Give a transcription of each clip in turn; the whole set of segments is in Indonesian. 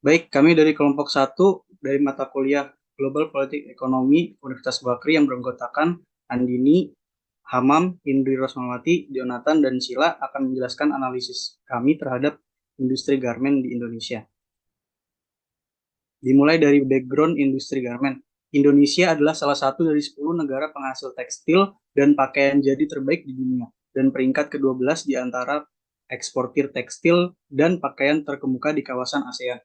Baik, kami dari kelompok satu dari mata kuliah Global Politik Ekonomi Universitas Bakri yang beranggotakan Andini, Hamam, Indri Rosmawati, Jonathan, dan Sheila akan menjelaskan analisis kami terhadap industri garmen di Indonesia. Dimulai dari background industri garmen. Indonesia adalah salah satu dari 10 negara penghasil tekstil dan pakaian jadi terbaik di dunia dan peringkat ke-12 di antara eksportir tekstil dan pakaian terkemuka di kawasan ASEAN.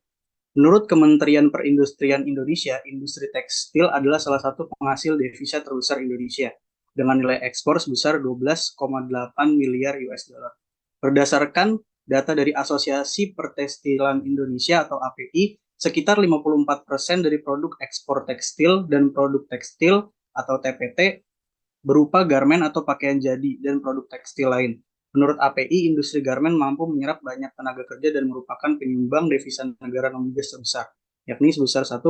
Menurut Kementerian Perindustrian Indonesia, industri tekstil adalah salah satu penghasil devisa terbesar Indonesia dengan nilai ekspor sebesar 12,8 miliar US dollar. Berdasarkan data dari Asosiasi Pertekstilan Indonesia atau API, sekitar 54% dari produk ekspor tekstil dan produk tekstil atau TPT berupa garmen atau pakaian jadi dan produk tekstil lain. Menurut API, industri garmen mampu menyerap banyak tenaga kerja dan merupakan penyumbang devisa negara non-migas terbesar, yakni sebesar 1,8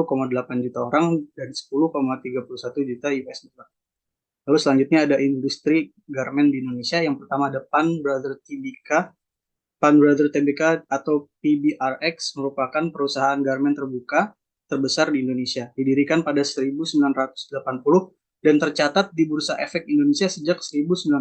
juta orang dan 10,31 juta US dollar. Lalu selanjutnya ada industri garmen di Indonesia. Yang pertama ada Pan Brother Tbk. Pan Brother Tbk atau PBRX merupakan perusahaan garmen terbuka terbesar di Indonesia. Didirikan pada 1980 dan tercatat di Bursa Efek Indonesia sejak 1990.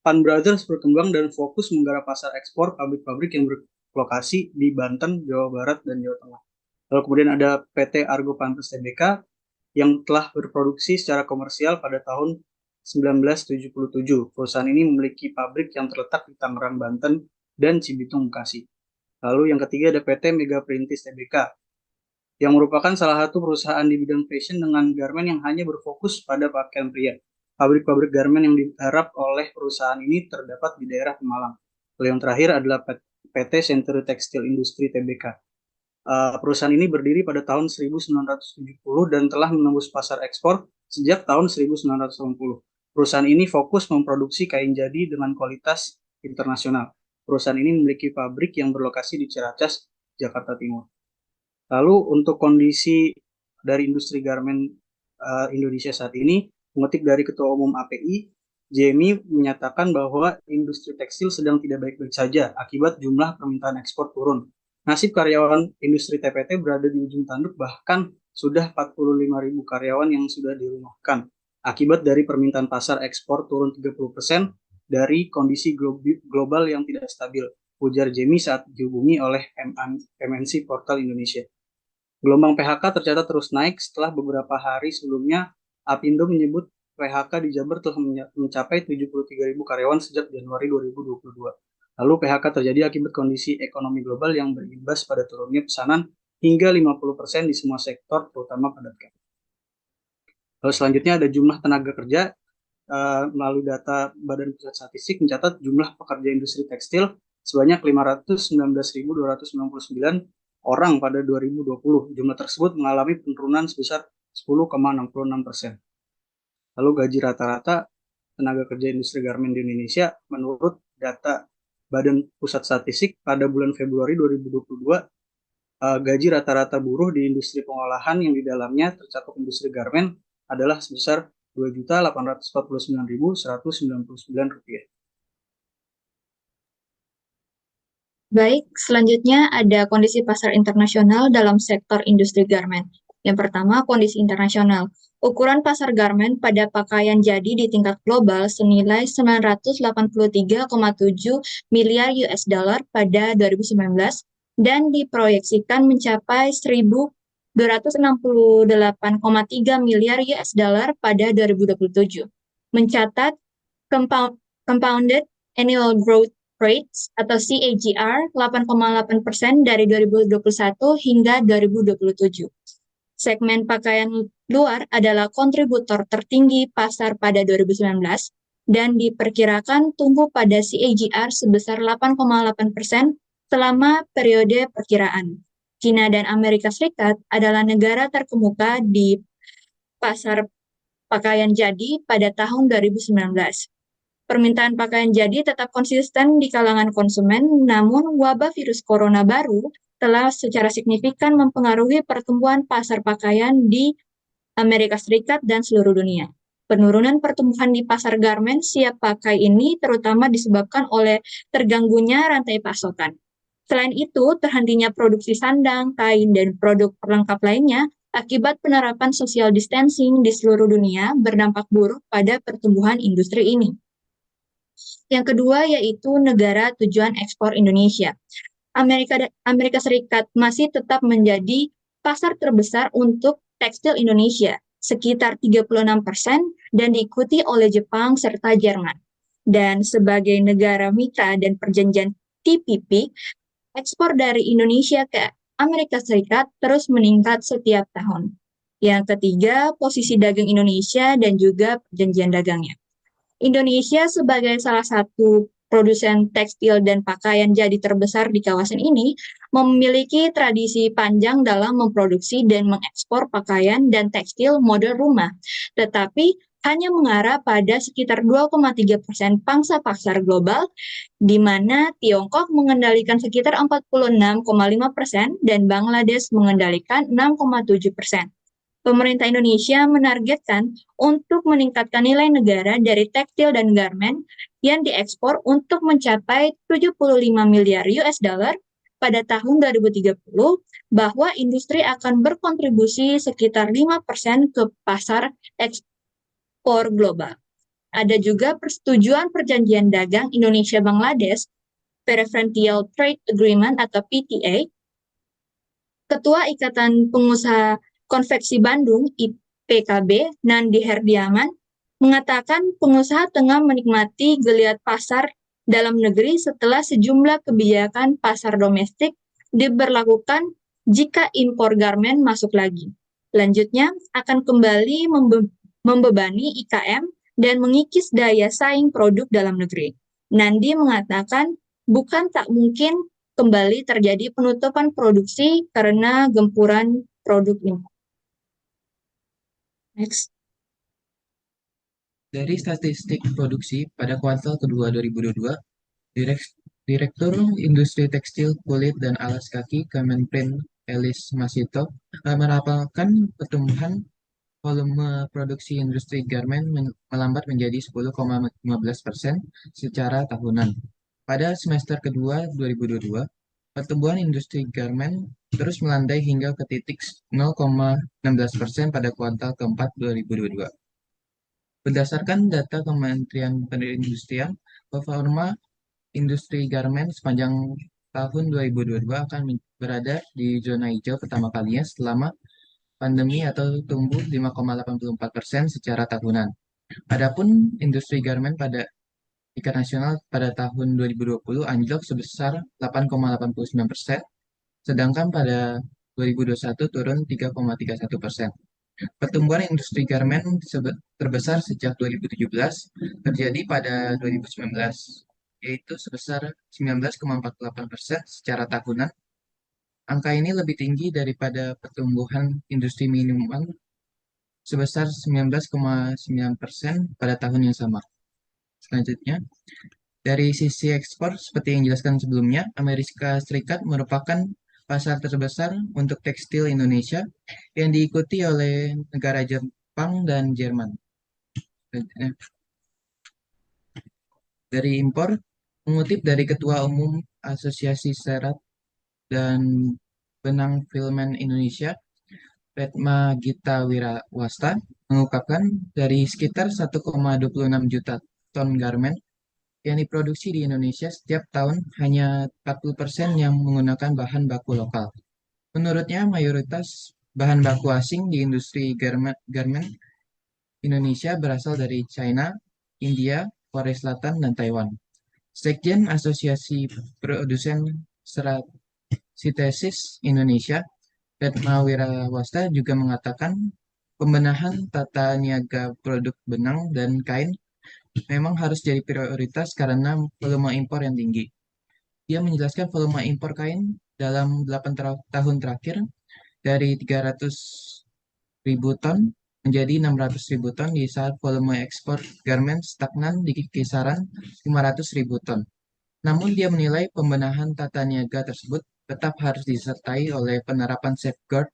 Pan Brothers berkembang dan fokus menggarap pasar ekspor pabrik-pabrik yang berlokasi di Banten, Jawa Barat, dan Jawa Tengah. Lalu kemudian ada PT Argo Pantes Tbk yang telah berproduksi secara komersial pada tahun 1977. Perusahaan ini memiliki pabrik yang terletak di Tangerang, Banten, dan Cibitung, Bekasi. Lalu yang ketiga ada PT Mega Perintis Tbk, yang merupakan salah satu perusahaan di bidang fashion dengan garmen yang hanya berfokus pada pakaian pria. Pabrik-pabrik garmen yang digarap oleh perusahaan ini terdapat di daerah Pemalang. Lalu yang terakhir adalah PT Century Textile Industry Tbk. Perusahaan ini berdiri pada tahun 1970 dan telah menembus pasar ekspor sejak tahun 1980. Perusahaan ini fokus memproduksi kain jadi dengan kualitas internasional. Perusahaan ini memiliki pabrik yang berlokasi di Ciracas, Jakarta Timur. Lalu untuk kondisi dari industri garmen Indonesia saat ini, mengutip dari Ketua Umum API, Jamie menyatakan bahwa industri tekstil sedang tidak baik-baik saja akibat jumlah permintaan ekspor turun. Nasib karyawan industri TPT berada di ujung tanduk, bahkan sudah 45.000 karyawan yang sudah dirumahkan akibat dari permintaan pasar ekspor turun 30% dari kondisi global yang tidak stabil, ujar Jamie saat dihubungi oleh MNC Portal Indonesia. Gelombang PHK tercatat terus naik setelah beberapa hari sebelumnya Apindo menyebut PHK di Jabar telah mencapai 73.000 karyawan sejak Januari 2022. Lalu PHK terjadi akibat kondisi ekonomi global yang berimbas pada turunnya pesanan hingga 50% di semua sektor, terutama padat karya. Lalu selanjutnya ada jumlah tenaga kerja. Melalui data Badan Pusat Statistik mencatat jumlah pekerja industri tekstil sebanyak 519.299 orang pada 2020. Jumlah tersebut mengalami penurunan sebesar 10,66%. Lalu gaji rata-rata tenaga kerja industri garmen di Indonesia menurut data Badan Pusat Statistik pada bulan Februari 2022, gaji rata-rata buruh di industri pengolahan yang di dalamnya tercakup industri garmen adalah sebesar Rp2.849.199. Baik, selanjutnya ada kondisi pasar internasional dalam sektor industri garmen. Yang pertama, kondisi internasional. Ukuran pasar garmen pada pakaian jadi di tingkat global senilai 983,7 miliar US dollar pada 2019 dan diproyeksikan mencapai 1.268,3 miliar US dollar pada 2027. Mencatat compounded annual growth rates atau CAGR 8,8% dari 2021 hingga 2027. Segmen pakaian luar adalah kontributor tertinggi pasar pada 2019 dan diperkirakan tumbuh pada CAGR sebesar 8,8% selama periode perkiraan. China dan Amerika Serikat adalah negara terkemuka di pasar pakaian jadi pada tahun 2019. Permintaan pakaian jadi tetap konsisten di kalangan konsumen, namun wabah virus corona baru telah secara signifikan mempengaruhi pertumbuhan pasar pakaian di Amerika Serikat dan seluruh dunia. Penurunan pertumbuhan di pasar garmen siap pakai ini terutama disebabkan oleh terganggunya rantai pasokan. Selain itu, terhentinya produksi sandang, kain, dan produk perlengkap lainnya akibat penerapan social distancing di seluruh dunia berdampak buruk pada pertumbuhan industri ini. Yang kedua yaitu negara tujuan ekspor Indonesia. Amerika Serikat masih tetap menjadi pasar terbesar untuk tekstil Indonesia, sekitar 36%, dan diikuti oleh Jepang serta Jerman. Dan sebagai negara mitra dan perjanjian TPP, ekspor dari Indonesia ke Amerika Serikat terus meningkat setiap tahun. Yang ketiga, posisi dagang Indonesia dan juga perjanjian dagangnya. Indonesia sebagai salah satu produsen tekstil dan pakaian jadi terbesar di kawasan ini memiliki tradisi panjang dalam memproduksi dan mengekspor pakaian dan tekstil model rumah, tetapi hanya mengarah pada sekitar 2,3% pangsa pasar global, di mana Tiongkok mengendalikan sekitar 46,5% dan Bangladesh mengendalikan 6,7%. Pemerintah Indonesia menargetkan untuk meningkatkan nilai negara dari tekstil dan garmen yang diekspor untuk mencapai 75 miliar US dollar pada tahun 2030, bahwa industri akan berkontribusi sekitar 5% ke pasar ekspor global. Ada juga persetujuan perjanjian dagang Indonesia-Bangladesh, Preferential Trade Agreement atau PTA. Ketua Ikatan Pengusaha Konveksi Bandung (IPKB) Nandi Herdiaman mengatakan pengusaha tengah menikmati geliat pasar dalam negeri setelah sejumlah kebijakan pasar domestik diberlakukan jika impor garmen masuk lagi. Lanjutnya akan kembali membebani IKM dan mengikis daya saing produk dalam negeri. Nandi mengatakan bukan tak mungkin kembali terjadi penutupan produksi karena gempuran produk impor. Next. Dari statistik produksi pada kuartal kedua 2022, Direktur Industri Tekstil, Kulit, dan Alas Kaki Kemenprin Elis Masito merapalkan pertumbuhan volume produksi industri garmen melambat menjadi 10,15% secara tahunan. Pada semester kedua 2022, pertumbuhan industri garmen terus melandai hingga ke titik 0,16% pada kuartal keempat 2022. Berdasarkan data Kementerian Perindustrian, performa industri garmen sepanjang tahun 2022 akan berada di zona hijau pertama kalinya selama pandemi atau tumbuh 5,84% secara tahunan. Adapun industri garmen pada tingkat nasional pada tahun 2020 anjlok sebesar 8,89%, sedangkan pada 2021 turun 3,31%. Pertumbuhan industri garmen terbesar sejak 2017 terjadi pada 2019, yaitu sebesar 19,48% secara tahunan. Angka ini lebih tinggi daripada pertumbuhan industri minuman sebesar 19,9% pada tahun yang sama. Selanjutnya, dari sisi ekspor, seperti yang dijelaskan sebelumnya, Amerika Serikat merupakan pasar terbesar untuk tekstil Indonesia yang diikuti oleh negara Jepang dan Jerman. Dari impor, mengutip dari Ketua Umum Asosiasi Serat dan Benang Filmen Indonesia, Retma Gita Wirawasta, mengungkapkan dari sekitar 1,26 juta ton garmen yang diproduksi di Indonesia setiap tahun, hanya 40% yang menggunakan bahan baku lokal. Menurutnya, mayoritas bahan baku asing di industri garmen Indonesia berasal dari China, India, Korea Selatan, dan Taiwan. Sekjen Asosiasi Produsen Serat Sintesis Indonesia, Retma Wirawasta, juga mengatakan pembenahan tata niaga produk benang dan kain memang harus jadi prioritas karena volume impor yang tinggi. Dia menjelaskan volume impor kain dalam 8 tahun terakhir dari 300.000 ton menjadi 600.000 ton, di saat volume ekspor garmen stagnan di kisaran 500.000 ton. Namun dia menilai pembenahan tata niaga tersebut tetap harus disertai oleh penerapan safeguard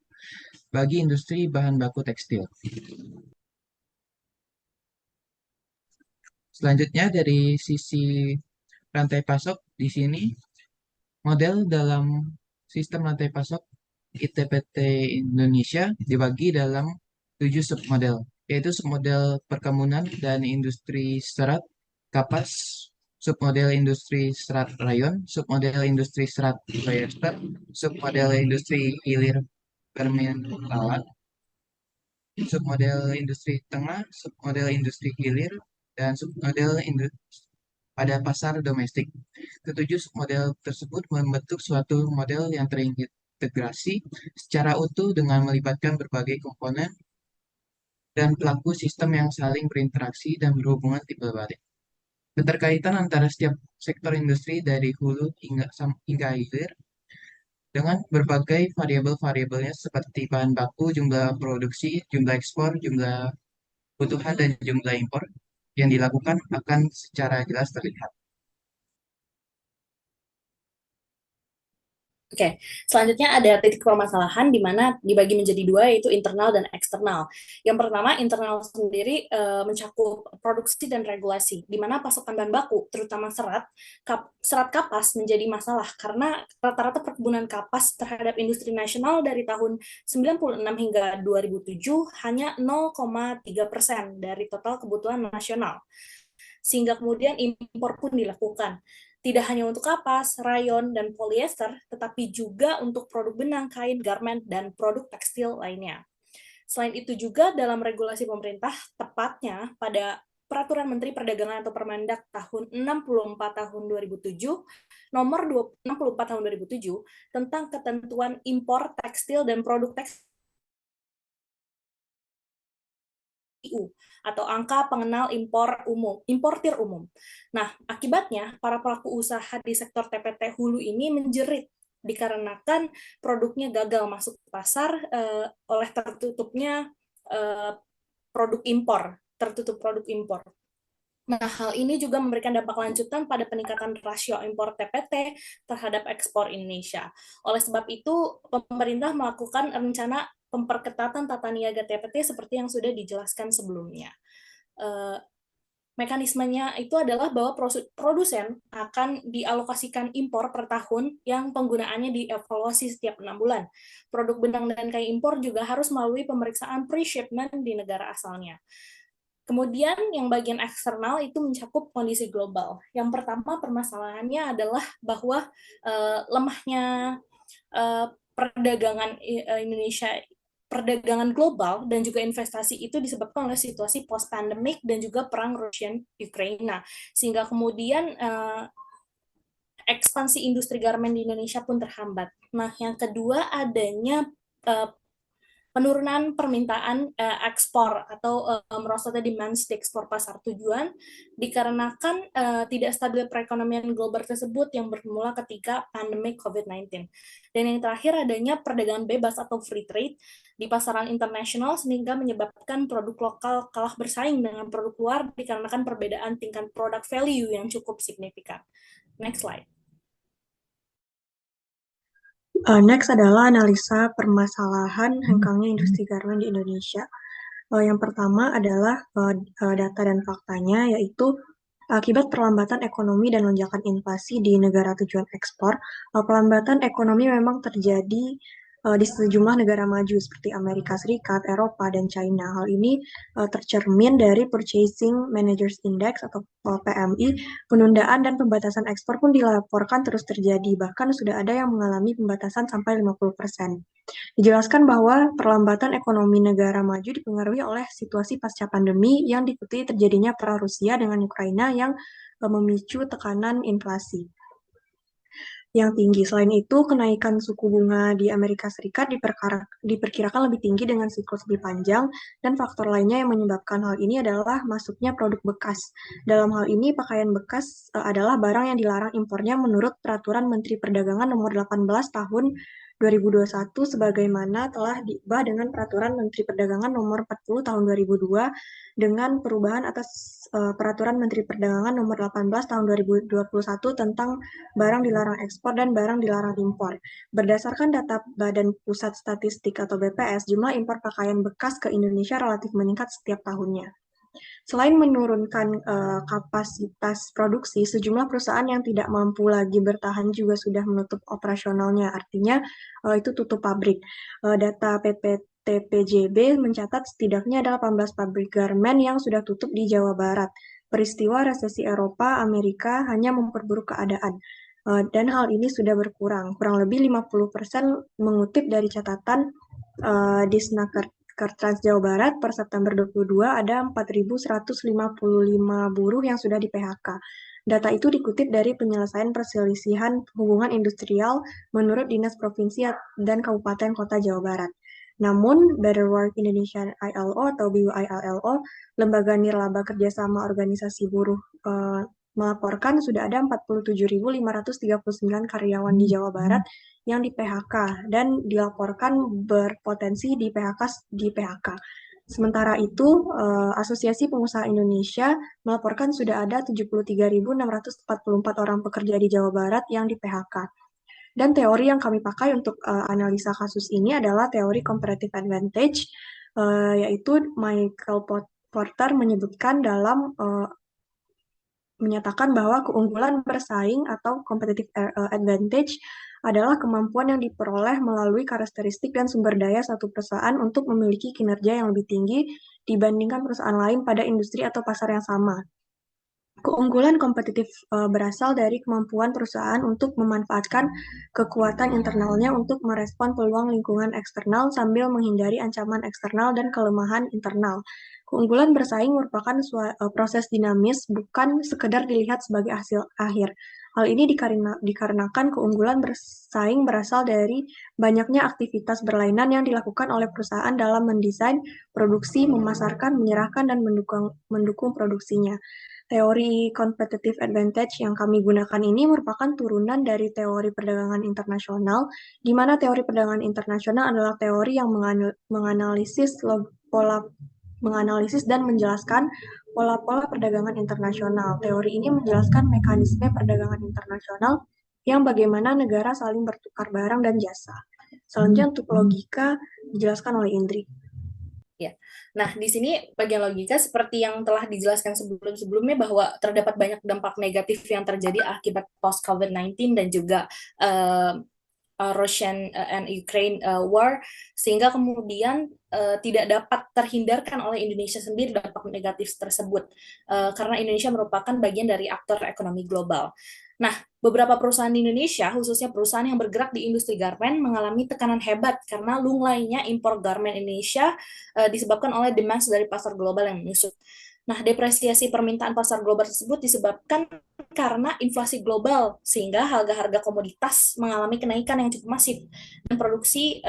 bagi industri bahan baku tekstil. Selanjutnya, dari sisi rantai pasok, di sini Model dalam sistem rantai pasok ITPT Indonesia dibagi dalam 7 submodel, yaitu submodel perkebunan dan industri serat kapas, submodel industri serat rayon, submodel industri serat polyester, submodel industri hilir permintalan, submodel industri tengah, submodel industri hilir, dan submodel pada pasar domestik. Ketujuh model tersebut membentuk suatu model yang terintegrasi secara utuh dengan melibatkan berbagai komponen dan pelaku sistem yang saling berinteraksi dan berhubungan timbal balik. Keterkaitan antara setiap sektor industri dari hulu hingga hilir dengan berbagai variabel-variabelnya seperti bahan baku, jumlah produksi, jumlah ekspor, jumlah kebutuhan, dan jumlah impor yang dilakukan akan secara jelas terlihat. Oke, selanjutnya ada titik permasalahan di mana dibagi menjadi dua, yaitu internal dan eksternal. Yang pertama, internal sendiri mencakup produksi dan regulasi, di mana pasokan bahan baku, terutama serat kapas menjadi masalah karena rata-rata perkebunan kapas terhadap industri nasional dari tahun 96 hingga 2007 hanya 0,3% dari total kebutuhan nasional. Sehingga kemudian impor pun dilakukan. Tidak hanya untuk kapas, rayon, dan polyester, tetapi juga untuk produk benang, kain, garment, dan produk tekstil lainnya. Selain itu juga dalam regulasi pemerintah, tepatnya pada Peraturan Menteri Perdagangan atau Permendak tahun 64 tahun 2007, nomor 64 tahun 2007, tentang ketentuan impor tekstil dan produk tekstil atau angka pengenal importir umum. Nah, akibatnya para pelaku usaha di sektor TPT hulu ini menjerit dikarenakan produknya gagal masuk ke pasar oleh tertutup produk impor. Nah, hal ini juga memberikan dampak lanjutan pada peningkatan rasio impor TPT terhadap ekspor Indonesia. Oleh sebab itu, pemerintah melakukan rencana pemperketatan tata niaga TPT seperti yang sudah dijelaskan sebelumnya. Mekanismenya itu adalah bahwa produsen akan dialokasikan impor per tahun yang penggunaannya dievaluasi setiap 6 bulan. Produk benang dan kain impor juga harus melalui pemeriksaan pre-shipment di negara asalnya. Kemudian yang bagian eksternal itu mencakup kondisi global. Yang pertama permasalahannya adalah bahwa lemahnya perdagangan global dan juga investasi itu disebabkan oleh situasi post-pandemic dan juga perang Rusia-Ukraina. Sehingga kemudian ekspansi industri garmen di Indonesia pun terhambat. Nah, yang kedua adanya penurunan permintaan ekspor atau merosotnya demand di ekspor pasar tujuan dikarenakan tidak stabil perekonomian global tersebut yang bermula ketika pandemi COVID-19. Dan yang terakhir adanya perdagangan bebas atau free trade di pasaran internasional sehingga menyebabkan produk lokal kalah bersaing dengan produk luar dikarenakan perbedaan tingkat product value yang cukup signifikan. Next slide. Next adalah analisa permasalahan hengkangnya industri garmen di Indonesia. Yang pertama adalah data dan faktanya, yaitu akibat perlambatan ekonomi dan lonjakan inflasi di negara tujuan ekspor, pelambatan ekonomi memang terjadi di sejumlah negara maju seperti Amerika Serikat, Eropa, dan China. Hal ini tercermin dari Purchasing Managers Index atau PMI. Penundaan dan pembatasan ekspor pun dilaporkan terus terjadi, bahkan sudah ada yang mengalami pembatasan sampai 50%. Dijelaskan bahwa perlambatan ekonomi negara maju dipengaruhi oleh situasi pasca pandemi yang diikuti terjadinya perang Rusia dengan Ukraina yang memicu tekanan inflasi yang tinggi. Selain itu, kenaikan suku bunga di Amerika Serikat diperkirakan lebih tinggi dengan siklus lebih panjang, dan faktor lainnya yang menyebabkan hal ini adalah masuknya produk bekas. Dalam hal ini, pakaian bekas adalah barang yang dilarang impornya menurut Peraturan Menteri Perdagangan Nomor 18 Tahun 2021 sebagaimana telah diubah dengan Peraturan Menteri Perdagangan Nomor 40 Tahun 2002 dengan perubahan atas Peraturan Menteri Perdagangan Nomor 18 Tahun 2021 tentang barang dilarang ekspor dan barang dilarang impor. Berdasarkan data Badan Pusat Statistik atau BPS, jumlah impor pakaian bekas ke Indonesia relatif meningkat setiap tahunnya. Selain menurunkan kapasitas produksi, sejumlah perusahaan yang tidak mampu lagi bertahan juga sudah menutup operasionalnya, artinya itu tutup pabrik. Data PPTPJB mencatat setidaknya ada 18 pabrik garmen yang sudah tutup di Jawa Barat. Peristiwa resesi Eropa, Amerika hanya memperburuk keadaan. Dan hal ini sudah berkurang. Kurang lebih 50% mengutip dari catatan Disnaker Trans Jawa Barat per September 22 ada 4.155 buruh yang sudah di PHK. Data itu dikutip dari penyelesaian perselisihan hubungan industrial menurut Dinas Provinsi dan Kabupaten Kota Jawa Barat. Namun, Better Work Indonesia ILO atau BUI-ILO, lembaga nirlaba kerjasama organisasi buruh melaporkan sudah ada 47.539 karyawan di Jawa Barat yang di PHK dan dilaporkan berpotensi di PHK. Sementara itu, Asosiasi Pengusaha Indonesia melaporkan sudah ada 73.644 orang pekerja di Jawa Barat yang di PHK. Dan teori yang kami pakai untuk analisa kasus ini adalah teori comparative advantage, yaitu Michael Porter menyebutkan dalam menyatakan bahwa keunggulan bersaing atau competitive advantage adalah kemampuan yang diperoleh melalui karakteristik dan sumber daya satu perusahaan untuk memiliki kinerja yang lebih tinggi dibandingkan perusahaan lain pada industri atau pasar yang sama. Keunggulan kompetitif berasal dari kemampuan perusahaan untuk memanfaatkan kekuatan internalnya untuk merespon peluang lingkungan eksternal sambil menghindari ancaman eksternal dan kelemahan internal. Keunggulan bersaing merupakan proses dinamis, bukan sekedar dilihat sebagai hasil akhir. Hal ini dikarenakan keunggulan bersaing berasal dari banyaknya aktivitas berlainan yang dilakukan oleh perusahaan dalam mendesain, produksi, memasarkan, menyerahkan, dan mendukung produksinya. Teori competitive advantage yang kami gunakan ini merupakan turunan dari teori perdagangan internasional, di mana teori perdagangan internasional adalah teori yang menganalisis dan menjelaskan pola-pola perdagangan internasional. Teori ini menjelaskan mekanisme perdagangan internasional yang bagaimana negara saling bertukar barang dan jasa. Selanjutnya untuk logika dijelaskan oleh Indri. Ya. Nah, di sini bagian logika seperti yang telah dijelaskan sebelum-sebelumnya bahwa terdapat banyak dampak negatif yang terjadi akibat post-COVID-19 dan juga Russian and Ukraine war, sehingga kemudian tidak dapat terhindarkan oleh Indonesia sendiri dampak negatif tersebut, karena Indonesia merupakan bagian dari aktor ekonomi global. Nah, beberapa perusahaan di Indonesia, khususnya perusahaan yang bergerak di industri garmen, mengalami tekanan hebat karena lunglainya impor garmen Indonesia disebabkan oleh demand dari pasar global yang menyusut. Nah, depresiasi permintaan pasar global tersebut disebabkan karena inflasi global, sehingga harga-harga komoditas mengalami kenaikan yang cukup masif, dan produksi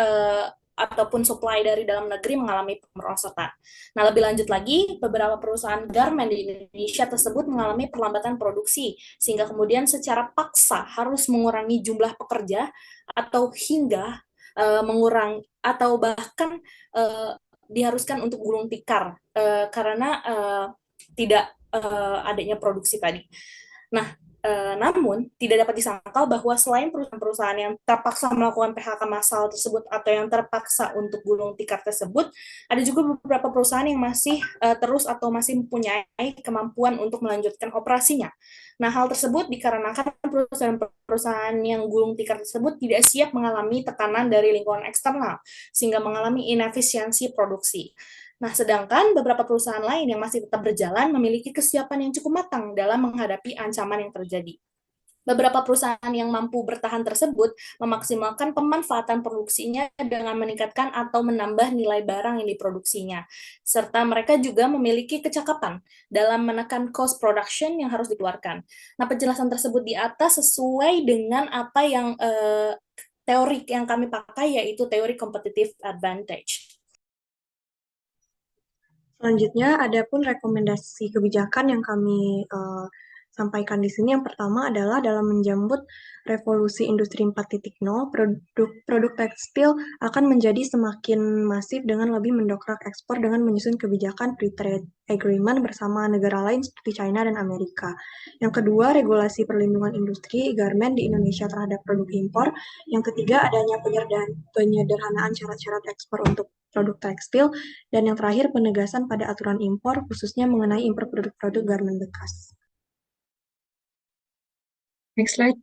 ataupun supply dari dalam negeri mengalami pemerosotan. Nah, lebih lanjut lagi, beberapa perusahaan garmen di Indonesia tersebut mengalami perlambatan produksi, sehingga kemudian secara paksa harus mengurangi jumlah pekerja atau hingga mengurangi atau bahkan diharuskan untuk gulung tikar karena tidak adanya produksi tadi. Nah, namun tidak dapat disangkal bahwa selain perusahaan-perusahaan yang terpaksa melakukan PHK massal tersebut atau yang terpaksa untuk gulung tikar tersebut, ada juga beberapa perusahaan yang masih terus atau masih mempunyai kemampuan untuk melanjutkan operasinya. Nah, hal tersebut dikarenakan perusahaan-perusahaan yang gulung tikar tersebut tidak siap mengalami tekanan dari lingkungan eksternal, sehingga mengalami inefisiensi produksi. Nah, sedangkan beberapa perusahaan lain yang masih tetap berjalan memiliki kesiapan yang cukup matang dalam menghadapi ancaman yang terjadi. Beberapa perusahaan yang mampu bertahan tersebut memaksimalkan pemanfaatan produksinya dengan meningkatkan atau menambah nilai barang yang diproduksinya, serta mereka juga memiliki kecakapan dalam menekan cost production yang harus dikeluarkan. Nah, penjelasan tersebut di atas sesuai dengan apa yang teori yang kami pakai, yaitu teori competitive advantage. Selanjutnya, ada pun rekomendasi kebijakan yang kami sampaikan di sini. Yang pertama adalah dalam menjambut revolusi industri 4.0, produk tekstil akan menjadi semakin masif dengan lebih mendongkrak ekspor dengan menyusun kebijakan free trade agreement bersama negara lain seperti China dan Amerika. Yang kedua, regulasi perlindungan industri garmen di Indonesia terhadap produk impor. Yang ketiga, adanya penyederhanaan syarat-syarat ekspor untuk produk tekstil, dan yang terakhir penegasan pada aturan impor, khususnya mengenai impor produk-produk garmen bekas. Next slide.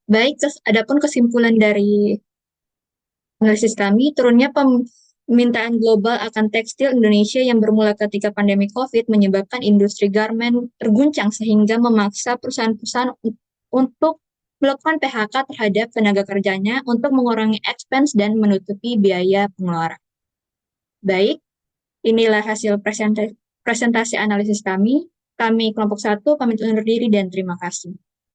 Baik, adapun kesimpulan dari analisis kami, turunnya permintaan global akan tekstil Indonesia yang bermula ketika pandemi COVID menyebabkan industri garmen terguncang sehingga memaksa perusahaan-perusahaan untuk melakukan PHK terhadap tenaga kerjanya untuk mengurangi expense dan menutupi biaya pengeluaran. Baik, inilah hasil presentasi analisis kami. Kami kelompok 1 pamit undur diri dan terima kasih.